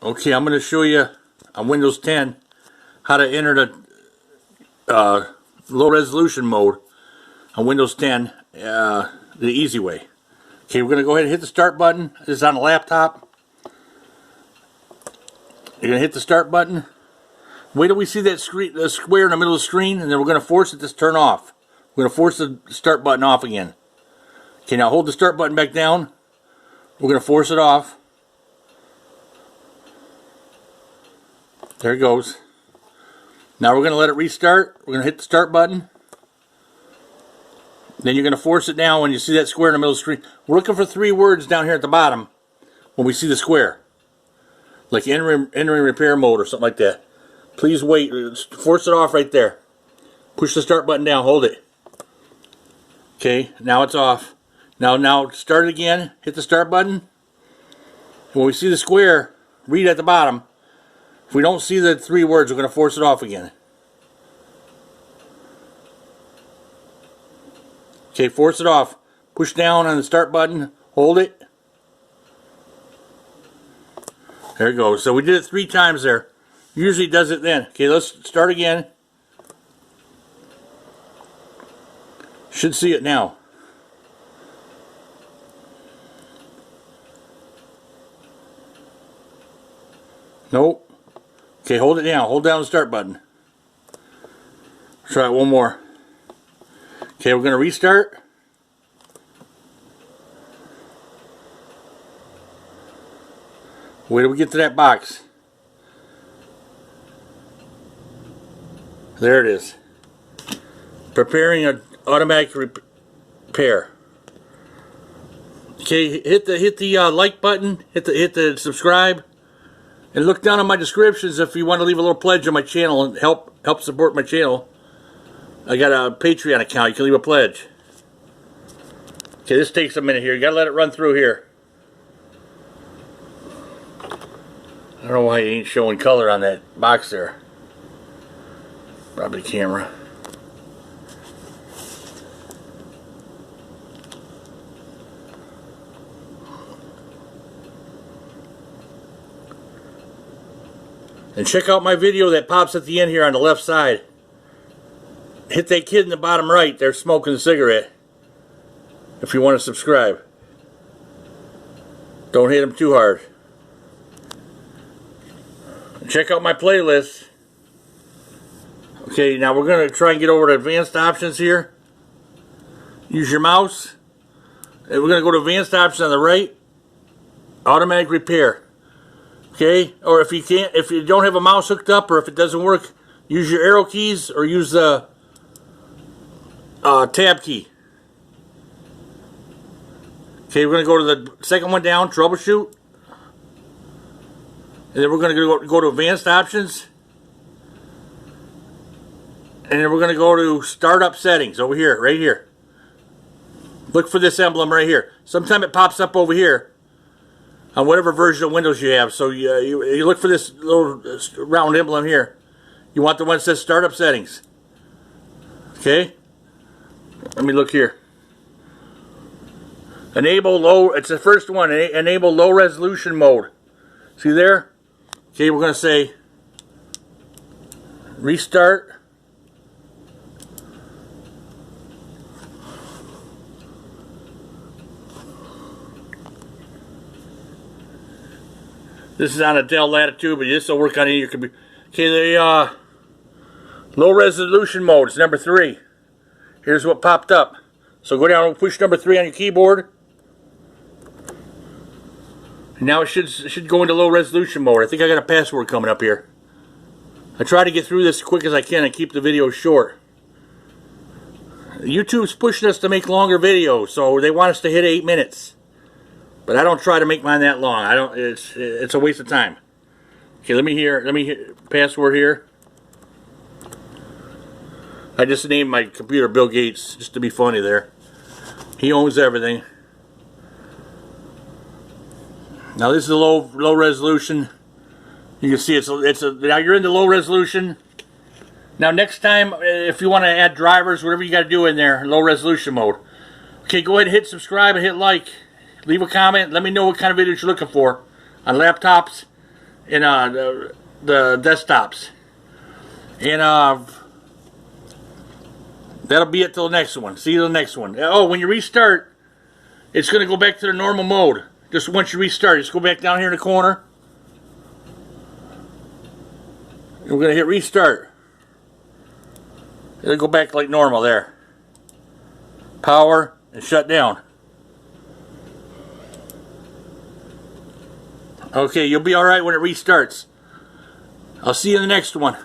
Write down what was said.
Okay, I'm going to show you on Windows 10 how to enter the low resolution mode on Windows 10 the easy way. Okay, we're going to go ahead and hit the start button. This is on a laptop. You're going to hit the start button. Wait till we see that screen, the square in the middle of the screen, and then we're going to force it to turn off. We're going to force the start button off again. Okay, now hold the start button back down. We're going to force it off. There it goes. Now we're going to let it restart. We're going to hit the start button. Then you're going to force it down when you see that square in the middle of the screen. We're looking for 3 words down here at the bottom when we see the square. Like entering repair mode or something like that. Please wait. Force it off right there. Push the start button down. Hold it. Okay, now it's off. Now start it again. Hit the start button. And when we see the square, read at the bottom. If we don't see the 3 words, we're going to force it off again. Okay, force it off. Push down on the start button. Hold it. There it goes. So we did it 3 times there. Usually it does it then. Okay, let's start again. Should see it now. Nope. Okay, hold it down. Hold down the start button. Try it one more. Okay, we're going to restart. Wait till we get to that box. There it is. Preparing an automatic repair. Okay, hit the like button. Hit the subscribe. And look down on my descriptions if you want to leave a little pledge on my channel and help support my channel. I got a Patreon account. You can leave a pledge. Okay, this takes a minute here. You gotta let it run through here. I don't know why you ain't showing color on that box there. Probably the camera. And check out my video that pops at the end here on the left side. Hit that kid in the bottom right. They're smoking a cigarette. If you want to subscribe. Don't hit them too hard. Check out my playlist. Okay, now we're going to try and get over to advanced options here. Use your mouse. And we're going to go to advanced options on the right. Automatic repair. Okay, or if you don't have a mouse hooked up, or if it doesn't work, use your arrow keys or use the tab key. Okay, we're going to go to the second one down, troubleshoot. And then we're going to go to advanced options. And then we're going to go to startup settings over here, right here. Look for this emblem right here. Sometimes it pops up over here on whatever version of Windows you have. So you look for this little round emblem here. You want the one that says startup settings. Okay? Let me look here. Enable low, it's the first one, enable low resolution mode. See there? Okay, we're going to say restart. This is on a Dell Latitude, but this will work on any of your computer. Okay, the low resolution mode is number 3. Here's what popped up. So go down and push number 3 on your keyboard. And now it should go into low resolution mode. I think I got a password coming up here. I try to get through this as quick as I can and keep the video short. YouTube's pushing us to make longer videos, so they want us to hit 8 minutes. But I don't try to make mine that long. I don't. It's a waste of time. Okay, let me hit password here. I just named my computer Bill Gates just to be funny there. He owns everything. Now this is a low resolution. You can see now you're into low resolution. Now next time, if you want to add drivers, whatever you got to do in there, low resolution mode. Okay, go ahead and hit subscribe and hit like. Leave a comment. Let me know what kind of videos you're looking for on laptops in the desktops. And that'll be it till the next one. See you the next one. Oh, when you restart, it's going to go back to the normal mode. Just once you restart, just go back down here in the corner. And we're going to hit restart. It'll go back like normal there. Power and shut down. Okay, you'll be alright when it restarts. I'll see you in the next one.